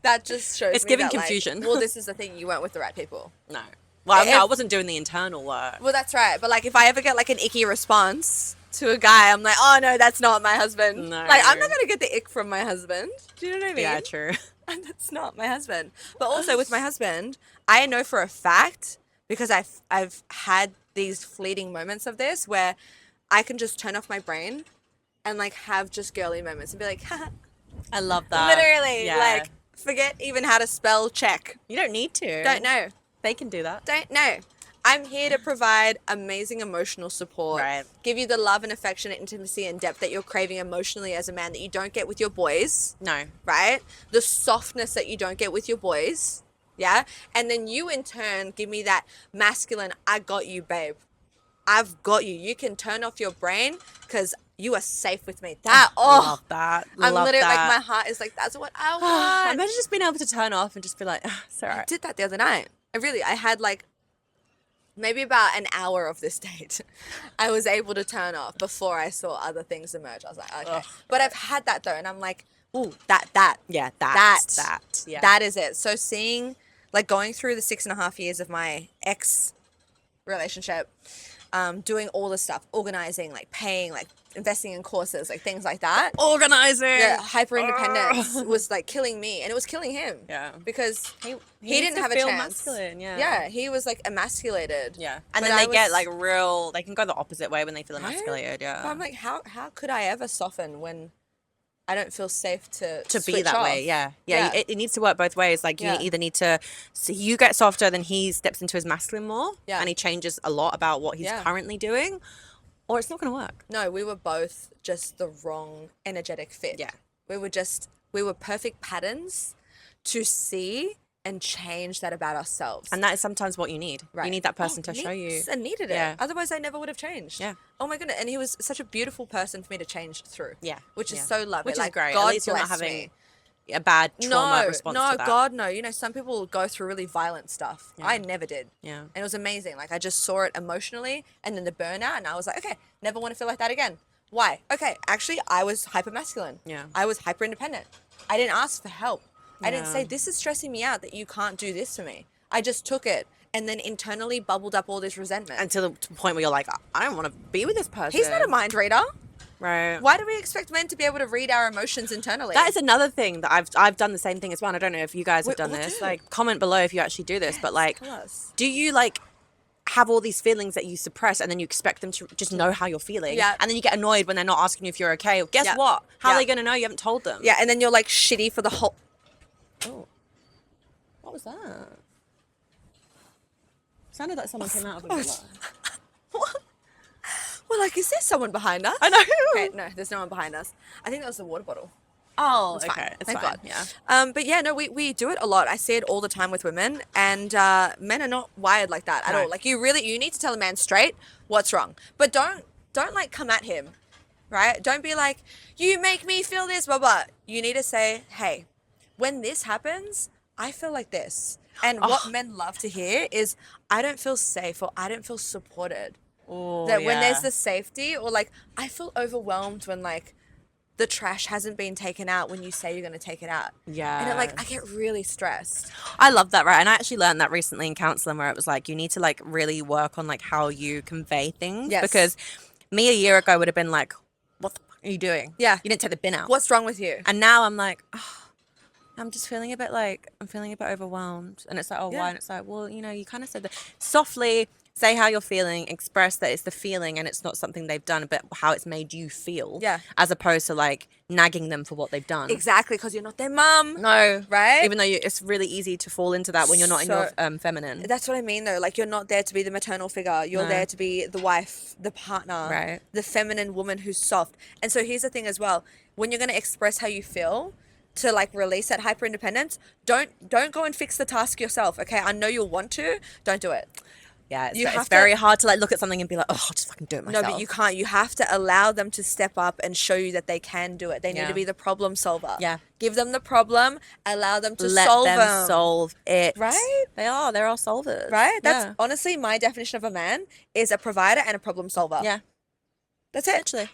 Speaker 1: that just shows
Speaker 2: It's
Speaker 1: me
Speaker 2: giving
Speaker 1: that, like,
Speaker 2: confusion.
Speaker 1: well, this is the thing, you weren't with the right people.
Speaker 2: No. Well, no,
Speaker 1: If-
Speaker 2: I wasn't doing the internal work.
Speaker 1: Well, that's right. But like, if I ever get like an icky response to a guy, I'm like, oh no, that's not my husband.
Speaker 2: No.
Speaker 1: Like, I'm not gonna get the ick from my husband. Do you know what I mean?
Speaker 2: Yeah, true.
Speaker 1: And that's not my husband. But also with my husband, I know for a fact because I've had these fleeting moments of this where I can just turn off my brain and like have just girly moments and be like,
Speaker 2: I love that.
Speaker 1: literally,
Speaker 2: Yeah.
Speaker 1: like forget even how to spell check.
Speaker 2: You don't need to.
Speaker 1: Don't know.
Speaker 2: They can do that.
Speaker 1: Don't know. I'm here to provide amazing emotional support.
Speaker 2: Right.
Speaker 1: Give you the love and affection and intimacy and depth that you're craving emotionally as a man that you don't get with your boys.
Speaker 2: No.
Speaker 1: Right? The softness that you don't get with your boys. Yeah? And then you in turn give me that masculine, I got you, babe. I've got you. You can turn off your brain because You are safe with me. That,
Speaker 2: Love that.
Speaker 1: I'm
Speaker 2: Love
Speaker 1: literally
Speaker 2: that.
Speaker 1: like, my heart is like, that's what I want.
Speaker 2: Imagine just being able to turn off and just be like, it's all
Speaker 1: I
Speaker 2: right.
Speaker 1: did that the other night. I had like maybe about an hour of this date. I was able to turn off before I saw other things emerge. I was like, okay. But I've had that though, and I'm like, ooh, that.
Speaker 2: Yeah,
Speaker 1: That.
Speaker 2: Yeah.
Speaker 1: That is it. So seeing, like, going through the 6.5 years of my ex relationship, doing all the stuff, organizing, like paying, like investing in courses, like things like that.
Speaker 2: Organizing.
Speaker 1: Yeah, hyper independence was like killing me, and it was killing him.
Speaker 2: Yeah.
Speaker 1: because
Speaker 2: He
Speaker 1: he
Speaker 2: needs
Speaker 1: didn't
Speaker 2: to
Speaker 1: have a
Speaker 2: feel
Speaker 1: chance.
Speaker 2: masculine, yeah.
Speaker 1: Yeah, he was like emasculated.
Speaker 2: Yeah.
Speaker 1: But
Speaker 2: And then
Speaker 1: I
Speaker 2: they get
Speaker 1: was-
Speaker 2: like real, they can go the opposite way when they feel
Speaker 1: Right?
Speaker 2: emasculated, yeah.
Speaker 1: But I'm like, how could I ever soften when I don't feel safe to
Speaker 2: be
Speaker 1: switch
Speaker 2: that
Speaker 1: off?
Speaker 2: way, yeah.
Speaker 1: Yeah.
Speaker 2: It needs to work both ways. Like,
Speaker 1: Yeah.
Speaker 2: you either need to, so you get softer, then he steps into his masculine more,
Speaker 1: Yeah.
Speaker 2: and he changes a lot about what he's
Speaker 1: Yeah.
Speaker 2: currently doing, or it's not going to work.
Speaker 1: No, we were both just the wrong energetic fit.
Speaker 2: Yeah.
Speaker 1: We were perfect patterns to see and change that about ourselves.
Speaker 2: And that is sometimes what you need.
Speaker 1: Right.
Speaker 2: You need that person to show you.
Speaker 1: Needs and needed it.
Speaker 2: Yeah.
Speaker 1: Otherwise, I never would have changed.
Speaker 2: Yeah.
Speaker 1: Oh my goodness. And he was such a beautiful person for me to change through.
Speaker 2: Yeah.
Speaker 1: Which is
Speaker 2: Yeah.
Speaker 1: so lovely.
Speaker 2: Which is
Speaker 1: like,
Speaker 2: great.
Speaker 1: God
Speaker 2: At least you're not
Speaker 1: bless
Speaker 2: having
Speaker 1: me.
Speaker 2: a bad trauma response
Speaker 1: no,
Speaker 2: to that.
Speaker 1: God, no. You know, some people go through really violent stuff.
Speaker 2: Yeah.
Speaker 1: I never did.
Speaker 2: Yeah.
Speaker 1: And it was amazing. Like, I just saw it emotionally, and then the burnout, and I was like, okay, never want to feel like that again. Why? Okay, actually, I was hyper masculine.
Speaker 2: Yeah.
Speaker 1: I was hyper independent. I didn't ask for help. I didn't
Speaker 2: Yeah.
Speaker 1: say, this is stressing me out that you can't do this for me. I just took it and then internally bubbled up all this resentment.
Speaker 2: Until the point where you're like, I don't want to be with this person.
Speaker 1: He's not a mind reader.
Speaker 2: Right.
Speaker 1: Why do we expect men to be able to read our emotions internally?
Speaker 2: That is another thing that I've done the same thing as well. And I don't know if you guys have
Speaker 1: Wait,
Speaker 2: done
Speaker 1: what
Speaker 2: this.
Speaker 1: do?
Speaker 2: Like, comment below if you actually do this. But like,
Speaker 1: Tell us.
Speaker 2: do you like have all these feelings that you suppress, and then you expect them to just know how you're feeling?
Speaker 1: Yeah.
Speaker 2: And then you get annoyed when they're not asking you if you're okay. Guess
Speaker 1: Yeah.
Speaker 2: what? How
Speaker 1: Yeah.
Speaker 2: are they going to know you haven't told them?
Speaker 1: Yeah, and then you're like shitty for the whole...
Speaker 2: Oh. What was that? Sounded like someone came out of a villa.
Speaker 1: We're like, is there someone behind us?
Speaker 2: I know.
Speaker 1: Okay, no, there's no one behind us. I think that was the water bottle.
Speaker 2: Oh,
Speaker 1: It's
Speaker 2: okay.
Speaker 1: fine.
Speaker 2: It's
Speaker 1: Thank
Speaker 2: fine.
Speaker 1: God.
Speaker 2: Yeah.
Speaker 1: But yeah, no, we do it a lot. I see it all the time with women, and men are not wired like that at
Speaker 2: No.
Speaker 1: all. Like, you need to tell a man straight what's wrong, but don't like come at him, right? Don't be like, you make me feel this, blah blah. You need to say, hey, when this happens, I feel like this. And what men love to hear is, I don't feel safe, or I don't feel supported.
Speaker 2: Oh,
Speaker 1: That when there's the safety, or like, I feel overwhelmed when like the trash hasn't been taken out when you say you're going to take it out.
Speaker 2: Yeah.
Speaker 1: And I get really stressed.
Speaker 2: I love that, right? And I actually learned that recently in counseling, where it was like, you need to like really work on like how you convey things.
Speaker 1: Yes.
Speaker 2: Because me a year ago would have been like, what the fuck are you doing?
Speaker 1: Yeah.
Speaker 2: You didn't take the bin out.
Speaker 1: What's wrong with you?
Speaker 2: And now I'm like, I'm just feeling a bit overwhelmed. And it's like, oh,
Speaker 1: Yeah.
Speaker 2: why? And it's like, well, you kind of said that. Softly say how you're feeling, express that it's the feeling and it's not something they've done, but how it's made you feel.
Speaker 1: Yeah.
Speaker 2: As opposed to like nagging them for what they've done.
Speaker 1: Exactly, because you're not their mum.
Speaker 2: No.
Speaker 1: Right?
Speaker 2: Even though it's really easy to fall into that when you're not in your feminine.
Speaker 1: That's what I mean, though. Like, you're not there to be the maternal figure. You're
Speaker 2: No.
Speaker 1: there to be the wife, the partner,
Speaker 2: Right.
Speaker 1: the feminine woman who's soft. And so here's the thing as well. When you're going to express how you feel, to like release that hyper independence, don't go and fix the task yourself. Okay, I know you'll want to. Don't do it.
Speaker 2: Yeah,
Speaker 1: You have
Speaker 2: it's
Speaker 1: to-
Speaker 2: very hard to like look at something and be like, oh, I'll just fucking do it myself.
Speaker 1: No, but you can't. You have to allow them to step up and show you that they can do it. They need
Speaker 2: Yeah.
Speaker 1: to be the problem solver.
Speaker 2: Yeah.
Speaker 1: Give them the problem. Allow them to
Speaker 2: Let
Speaker 1: solve
Speaker 2: them solve it.
Speaker 1: Right?
Speaker 2: They're all solvers.
Speaker 1: Right? That's
Speaker 2: yeah.
Speaker 1: honestly my definition of a man is a provider and a problem solver.
Speaker 2: Yeah,
Speaker 1: That's it.
Speaker 2: actually.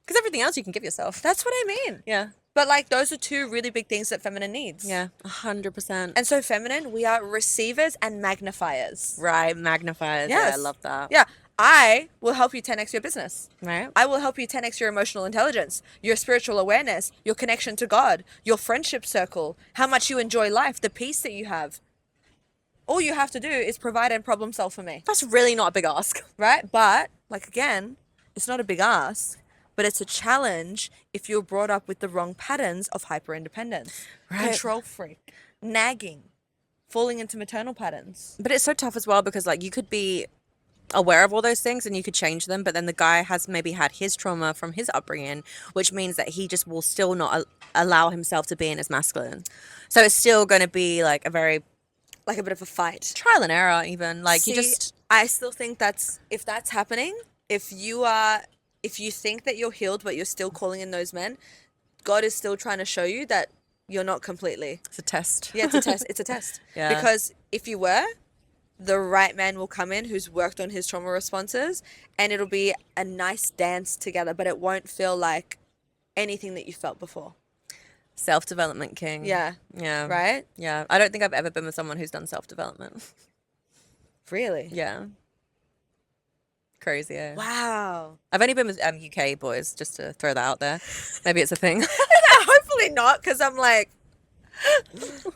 Speaker 2: Because everything else you can give yourself.
Speaker 1: That's what I mean.
Speaker 2: Yeah.
Speaker 1: But like, those are two really big things that feminine needs.
Speaker 2: Yeah, 100%.
Speaker 1: And so feminine, we are receivers and magnifiers.
Speaker 2: Right, magnifiers.
Speaker 1: Yes.
Speaker 2: Yeah, I love that.
Speaker 1: Yeah. I will help you 10x your business.
Speaker 2: Right?
Speaker 1: I will help you 10x your emotional intelligence, your spiritual awareness, your connection to God, your friendship circle, how much you enjoy life, the peace that you have. All you have to do is provide and problem solve for me,
Speaker 2: That's really not a big ask.
Speaker 1: right? But, like, again, it's not a big ask, but it's a challenge if you're brought up with the wrong patterns of hyper independence,
Speaker 2: Right.
Speaker 1: control freak, nagging, falling into maternal patterns.
Speaker 2: But it's so tough as well because like you could be aware of all those things and you could change them, but then the guy has maybe had his trauma from his upbringing, which means that he just will still not allow himself to be in his masculine. So it's still going to be like a very
Speaker 1: Like a bit of a fight.
Speaker 2: trial and error even. Like you
Speaker 1: See,
Speaker 2: just...
Speaker 1: I still think if that's happening, if if you think that you're healed but you're still calling in those men, God is still trying to show you that you're not completely.
Speaker 2: It's a test.
Speaker 1: Yeah, it's a test. It's a test.
Speaker 2: Yeah.
Speaker 1: Because if you were, the right man will come in who's worked on his trauma responses, and it'll be a nice dance together, but it won't feel like anything that you felt before.
Speaker 2: Self-development king.
Speaker 1: Yeah.
Speaker 2: Yeah.
Speaker 1: Right?
Speaker 2: Yeah. I don't think I've ever been with someone who's done self-development.
Speaker 1: Really?
Speaker 2: Yeah. Crazy, eh?
Speaker 1: Wow.
Speaker 2: I've only been with UK boys, just to throw that out there. Maybe it's a thing.
Speaker 1: Hopefully not, because I'm like,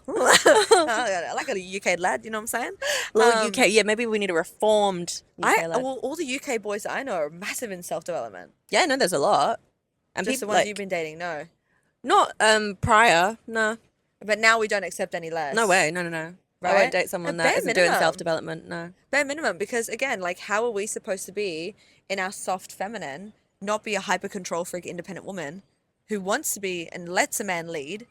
Speaker 1: I like a UK lad, you know what I'm saying?
Speaker 2: Little UK, yeah, maybe we need a reformed UK lad.
Speaker 1: Well, all the UK boys that I know are massive in self-development.
Speaker 2: Yeah, no, there's a lot. And
Speaker 1: Just the
Speaker 2: people
Speaker 1: ones
Speaker 2: like,
Speaker 1: you've been dating, no.
Speaker 2: not prior, no.
Speaker 1: But now we don't accept any less.
Speaker 2: No way, no. I
Speaker 1: Right?
Speaker 2: won't date someone
Speaker 1: A
Speaker 2: that
Speaker 1: bare
Speaker 2: isn't doing
Speaker 1: minimum.
Speaker 2: self-development, no.
Speaker 1: Bare minimum, because again, like, how are we supposed to be in our soft feminine, not be a hyper control freak independent woman who wants to be and lets a man lead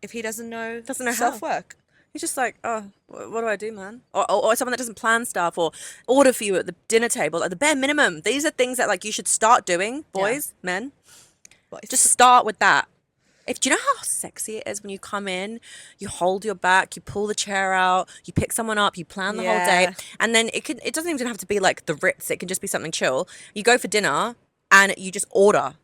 Speaker 1: if he doesn't know
Speaker 2: Doesn't know how.
Speaker 1: self-work?
Speaker 2: He's just like, oh, what do I do, man? Or someone that doesn't plan stuff or order for you at the dinner table, like the bare minimum. These are things that like you should start doing, boys, men.
Speaker 1: Boys.
Speaker 2: Just start with that. Do you know how sexy it is when you come in, you hold your back, you pull the chair out, you pick someone up, you plan the whole
Speaker 1: Yeah.
Speaker 2: day, and then it doesn't even have to be like the Ritz. It can just be something chill. You go for dinner and you just order.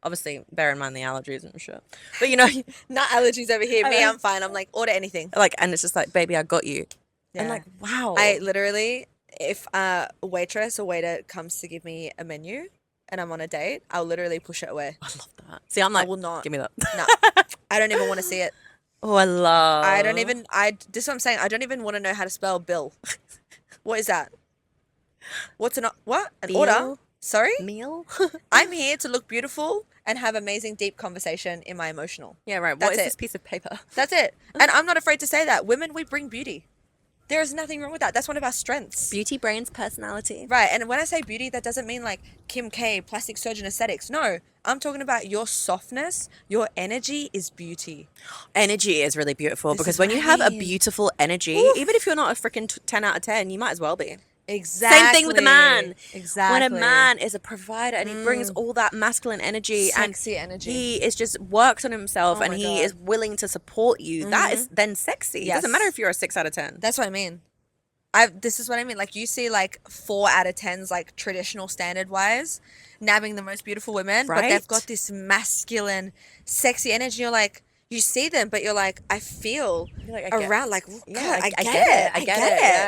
Speaker 2: Obviously, bear in mind the allergies and shit. But you know,
Speaker 1: Not allergies over here. Me, I'm fine. I'm like, order anything.
Speaker 2: like, and it's just like, baby, I got you. And
Speaker 1: Yeah.
Speaker 2: like, wow.
Speaker 1: I literally, if a waitress or waiter comes to give me a menu and I'm on a date, I'll literally push it away.
Speaker 2: I love that. See, I'm like,
Speaker 1: will not.
Speaker 2: give me that.
Speaker 1: No, I don't even want to see it.
Speaker 2: Oh, I love.
Speaker 1: I don't even. This is what I'm saying. I don't even want to know how to spell bill. What is that? What's an
Speaker 2: Bill?
Speaker 1: order? Sorry,
Speaker 2: meal.
Speaker 1: I'm here to look beautiful and have amazing, deep conversation in my emotional.
Speaker 2: Yeah, right.
Speaker 1: That's
Speaker 2: What is
Speaker 1: it.
Speaker 2: this piece of paper?
Speaker 1: That's it. And I'm not afraid to say that. Women, we bring beauty. There is nothing wrong with that. That's one of our strengths.
Speaker 2: Beauty, brains, personality.
Speaker 1: Right. And when I say beauty, that doesn't mean like Kim K, plastic surgeon aesthetics. No, I'm talking about your softness. Your energy is beauty.
Speaker 2: Energy is really beautiful
Speaker 1: This
Speaker 2: because
Speaker 1: is
Speaker 2: when
Speaker 1: what
Speaker 2: you
Speaker 1: I
Speaker 2: have a
Speaker 1: mean.
Speaker 2: beautiful energy, even if you're not a freaking 10 out of 10, you might as well be.
Speaker 1: Exactly.
Speaker 2: Same thing with a man.
Speaker 1: Exactly.
Speaker 2: When a man is a provider and he brings all that masculine energy
Speaker 1: Sexy
Speaker 2: and
Speaker 1: energy.
Speaker 2: he is just worked on himself
Speaker 1: Oh
Speaker 2: and
Speaker 1: my
Speaker 2: he
Speaker 1: God.
Speaker 2: is willing to support you, that is then sexy. It doesn't
Speaker 1: Yes.
Speaker 2: matter if you're a 6 out of 10.
Speaker 1: That's what I mean. This is what I mean. Like, you see like 4 out of 10s, like traditional standard wise, nabbing the most beautiful women, but they've
Speaker 2: Right.
Speaker 1: got this masculine, sexy energy. You're like, you see them, but you're like, I feel
Speaker 2: You're like, I get-
Speaker 1: around, like,
Speaker 2: Yeah,
Speaker 1: God, I get it.
Speaker 2: I get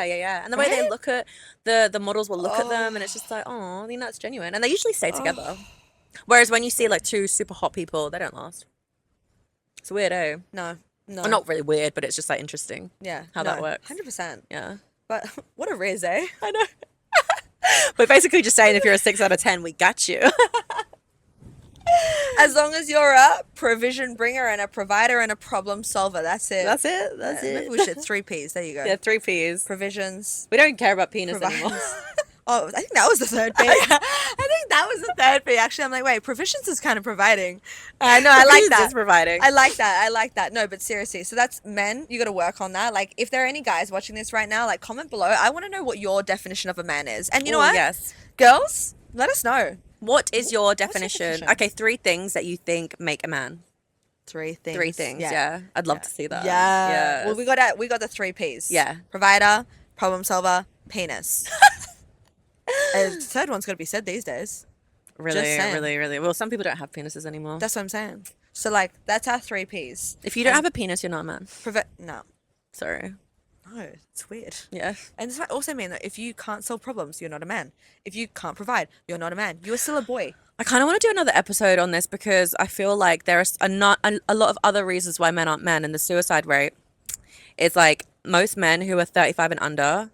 Speaker 2: it. Yeah. And the way they
Speaker 1: Right?
Speaker 2: look at the models will look at them and it's just like, oh, I think that's genuine. And they usually stay together. Whereas when you see like 2 super hot people, they don't last. It's weird, eh?
Speaker 1: No.
Speaker 2: Well, not really weird, but it's just like interesting.
Speaker 1: Yeah.
Speaker 2: how that works.
Speaker 1: 100%.
Speaker 2: Yeah.
Speaker 1: But what a riz, eh?
Speaker 2: I know. We're basically just saying if you're a 6 out of 10, we got you.
Speaker 1: As long as you're a provision bringer and a provider and a problem solver, that's it.
Speaker 2: That's it. That's
Speaker 1: Maybe
Speaker 2: it.
Speaker 1: we should 3 P's. There you go.
Speaker 2: Yeah, 3 P's.
Speaker 1: Provisions.
Speaker 2: We don't care about penis
Speaker 1: Provides.
Speaker 2: anymore.
Speaker 1: Oh, I think that was the 3rd P. I think that was the 3rd P. Actually, I'm like, wait, provisions is kind of providing. I know, I like
Speaker 2: Provisions
Speaker 1: that.
Speaker 2: is providing.
Speaker 1: I like that. I like that. No, but seriously, so that's men. You got to work on that. Like, if there are any guys watching this right now, like, comment below. I want to know what your definition of a man is. And you know
Speaker 2: Ooh,
Speaker 1: what?
Speaker 2: Yes.
Speaker 1: Girls, let us know.
Speaker 2: What is your
Speaker 1: your
Speaker 2: definition?
Speaker 1: definition?
Speaker 2: Okay, 3 things that you think make a man.
Speaker 1: 3 things.
Speaker 2: 3 things. Yeah. I'd love to see that.
Speaker 1: Yeah.
Speaker 2: Yes.
Speaker 1: Well, we got the 3 P's.
Speaker 2: Yeah.
Speaker 1: Provider, problem solver, penis. The 3rd one's got to be said these days.
Speaker 2: Really,
Speaker 1: saying.
Speaker 2: really. Well, some people don't have penises anymore.
Speaker 1: That's what I'm saying. So, like, that's our 3 P's.
Speaker 2: If you don't have a penis, you're not a man.
Speaker 1: No.
Speaker 2: Sorry.
Speaker 1: No, it's weird.
Speaker 2: Yeah.
Speaker 1: And this might also mean that if you can't solve problems, you're not a man. If you can't provide, you're not a man. You are still a boy.
Speaker 2: I kind of want to do another episode on this because I feel like there are a lot of other reasons why men aren't men, and the suicide rate is like most men who are 35 and under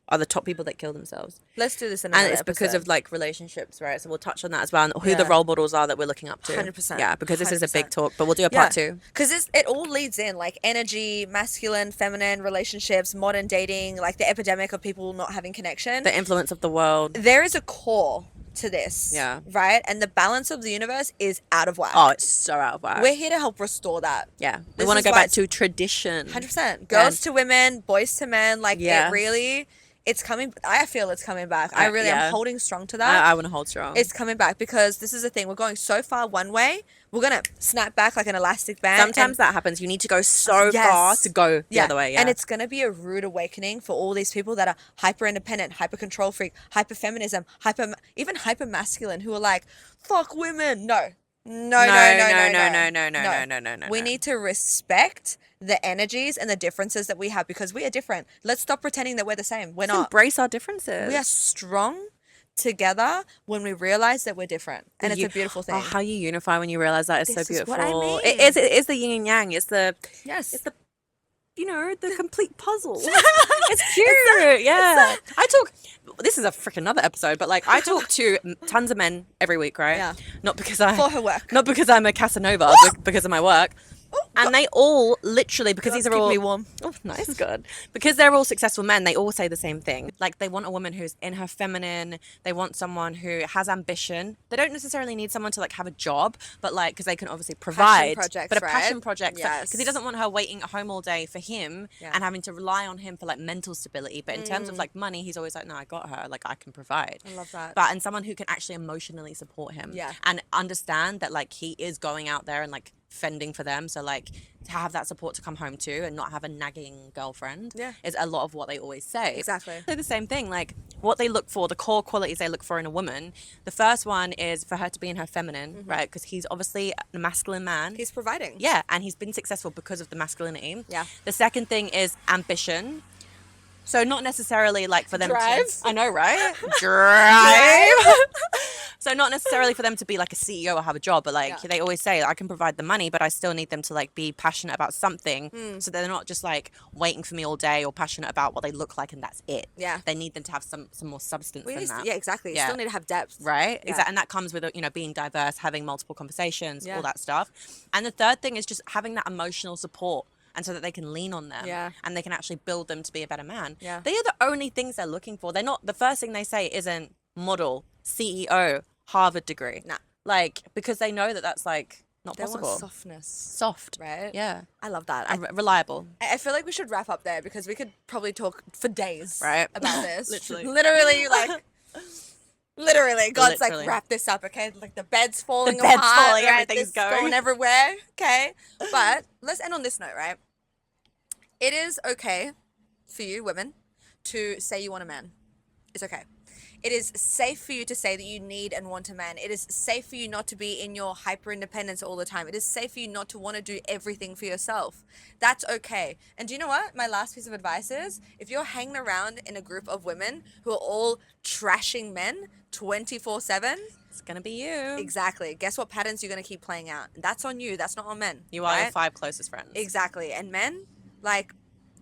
Speaker 2: are the top people that kill themselves.
Speaker 1: Let's do this in
Speaker 2: And
Speaker 1: another
Speaker 2: it's because
Speaker 1: episode.
Speaker 2: of like relationships, right? So we'll touch on that as well, and who the
Speaker 1: Yeah.
Speaker 2: role models are that we're looking up to.
Speaker 1: 100%.
Speaker 2: Yeah, because this is a big
Speaker 1: 100%.
Speaker 2: talk, but we'll do a part 2.
Speaker 1: Because it all leads in, like, energy, masculine, feminine relationships, modern dating, like the epidemic of people not having connection.
Speaker 2: The influence of the world.
Speaker 1: There is a core to this.
Speaker 2: Yeah.
Speaker 1: Right? And the balance of the universe is out of whack.
Speaker 2: Oh, it's so out of whack.
Speaker 1: We're here to help restore that.
Speaker 2: Yeah, we
Speaker 1: This
Speaker 2: want to
Speaker 1: is
Speaker 2: go
Speaker 1: why
Speaker 2: back
Speaker 1: it's
Speaker 2: to tradition.
Speaker 1: 100%. Girls to women, boys to men. Like,
Speaker 2: Yeah.
Speaker 1: it really it's coming. I feel it's coming back. I really
Speaker 2: yeah.
Speaker 1: am holding strong to that.
Speaker 2: I want to hold strong.
Speaker 1: It's coming back because this is the thing. We're going so far one way. We're going to snap back like an elastic band.
Speaker 2: Sometimes that happens. You need to go so far to go the other way. Yeah.
Speaker 1: And it's going to be a rude awakening for all these people that are hyper independent, hyper control freak, hyper feminism, even hyper masculine, who are like, fuck women. No. No. We need to respect the energies and the differences that we have because we are different. Let's stop pretending that we're the same. We're not.
Speaker 2: Embrace our differences.
Speaker 1: We are strong together when we realize that we're different, and it's a beautiful thing.
Speaker 2: Oh, how you unify when you realize that is so
Speaker 1: This is
Speaker 2: beautiful.
Speaker 1: what I mean.
Speaker 2: It is the yin and yang. It's the the complete puzzle. It's cute. Yeah. This is a freaking another episode, but like I talk to tons of men every week, right?
Speaker 1: Yeah.
Speaker 2: Not because
Speaker 1: For her work.
Speaker 2: Not because I'm a Casanova, because of my work. And they all literally, because these are all...
Speaker 1: Keep me warm.
Speaker 2: Oh, nice, good. Because they're all successful men, they all say the same thing. Like, they want a woman who's in her feminine. They want someone who has ambition. They don't necessarily need someone to, like, have a job, but, like, because they can obviously provide.
Speaker 1: Projects,
Speaker 2: but a
Speaker 1: right?
Speaker 2: passion project.
Speaker 1: Yes.
Speaker 2: Because he doesn't want her waiting at home all day for him and having to rely on him for, like, mental stability. But in terms of, like, money, he's always like, no, I got her. Like, I can provide.
Speaker 1: I love that.
Speaker 2: And someone who can actually emotionally support him.
Speaker 1: Yeah.
Speaker 2: And understand that, like, he is going out there and, like, fending for them. So, like, to have that support to come home to and not have a nagging girlfriend is a lot of what they always say.
Speaker 1: Exactly.
Speaker 2: So the same thing, like what they look for, the core qualities they look for in a woman. The first one is for her to be in her feminine, right? Because he's obviously a masculine man.
Speaker 1: He's providing.
Speaker 2: Yeah, and he's been successful because of the masculinity.
Speaker 1: Yeah.
Speaker 2: The second thing is ambition. So not necessarily like for them
Speaker 1: Drive.
Speaker 2: to... I know, right? Drive. So not necessarily for them to be like a CEO or have a job, but like they always say, I can provide the money, but I still need them to like be passionate about something. So they're not just like waiting for me all day or passionate about what they look like and that's it.
Speaker 1: Yeah.
Speaker 2: They need them to have some more substance than that.
Speaker 1: Yeah, exactly. You still need to have depth.
Speaker 2: Right?
Speaker 1: Yeah.
Speaker 2: And that comes with, being diverse, having multiple conversations,
Speaker 1: Yeah.
Speaker 2: all that stuff. And the third thing is just having that emotional support. And so that they can lean on them and they can actually build them to be a better man.
Speaker 1: Yeah.
Speaker 2: They are the only things they're looking for. They're not, the first thing they say isn't model, CEO, Harvard degree.
Speaker 1: Nah.
Speaker 2: Like, because they know that that's like not
Speaker 1: They
Speaker 2: possible.
Speaker 1: want softness.
Speaker 2: Soft.
Speaker 1: Right?
Speaker 2: Yeah.
Speaker 1: I love that.
Speaker 2: And reliable.
Speaker 1: I feel like we should wrap up there because we could probably talk for days
Speaker 2: Right.
Speaker 1: about this.
Speaker 2: Literally.
Speaker 1: Literally, God's
Speaker 2: Literally.
Speaker 1: like, wrap this up, okay? Like the bed's falling
Speaker 2: The bed's
Speaker 1: apart,
Speaker 2: falling,
Speaker 1: right?
Speaker 2: everything's
Speaker 1: This is
Speaker 2: going.
Speaker 1: everywhere, okay? But let's end on this note, right? It is okay for you, women, to say you want a man. It's okay. It is safe for you to say that you need and want a man. It is safe for you not to be in your hyper independence all the time. It is safe for you not to want to do everything for yourself. That's okay. And do you know what? My last piece of advice is if you're hanging around in a group of women who are all trashing men 24/7,
Speaker 2: It's going to be you.
Speaker 1: exactly. Guess what patterns you're going to keep playing out? That's on you. That's not on men.
Speaker 2: You are your
Speaker 1: right?
Speaker 2: 5 closest friends.
Speaker 1: Exactly. And men, like,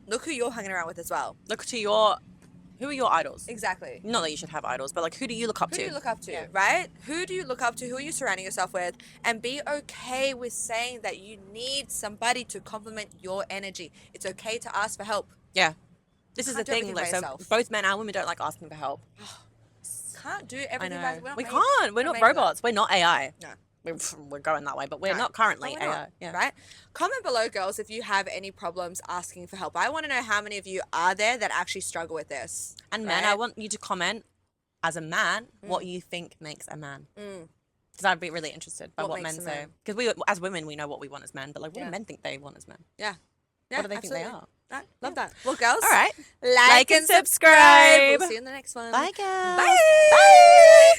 Speaker 1: look who you're hanging around with as well.
Speaker 2: Look to who are your idols?
Speaker 1: Exactly.
Speaker 2: Not that you should have idols, but like who do you look up
Speaker 1: Who
Speaker 2: to?
Speaker 1: do you look up to, right? Who do you look up to? Who are you surrounding yourself with? And be okay with saying that you need somebody to complement your energy. It's okay to ask for help.
Speaker 2: Yeah. This is the
Speaker 1: Can't do
Speaker 2: thing.
Speaker 1: everything
Speaker 2: Like,
Speaker 1: by
Speaker 2: so
Speaker 1: yourself.
Speaker 2: both men and women don't like asking for help.
Speaker 1: Can't do
Speaker 2: I
Speaker 1: everything.
Speaker 2: know. We can't. We're not robots. We're not AI.
Speaker 1: No.
Speaker 2: We're going that way, but we're
Speaker 1: No.
Speaker 2: not currently
Speaker 1: No, we're
Speaker 2: AI.
Speaker 1: not,
Speaker 2: Yeah.
Speaker 1: Right? Comment below, girls, if you have any problems asking for help. I want to know how many of you are there that actually struggle with this.
Speaker 2: And men,
Speaker 1: right?
Speaker 2: I want you to comment as a man what you think makes a man. Because I'd be really interested by what
Speaker 1: makes
Speaker 2: men
Speaker 1: a
Speaker 2: say.
Speaker 1: man?
Speaker 2: Because we, as women, we know what we want as men, but like, what do men think they want as men?
Speaker 1: Yeah.
Speaker 2: What do they think they are?
Speaker 1: Right? Love that. Well, girls,
Speaker 2: All right.
Speaker 1: like
Speaker 2: and
Speaker 1: and
Speaker 2: subscribe.
Speaker 1: We'll see you in the next one.
Speaker 2: Bye, guys.
Speaker 1: Bye.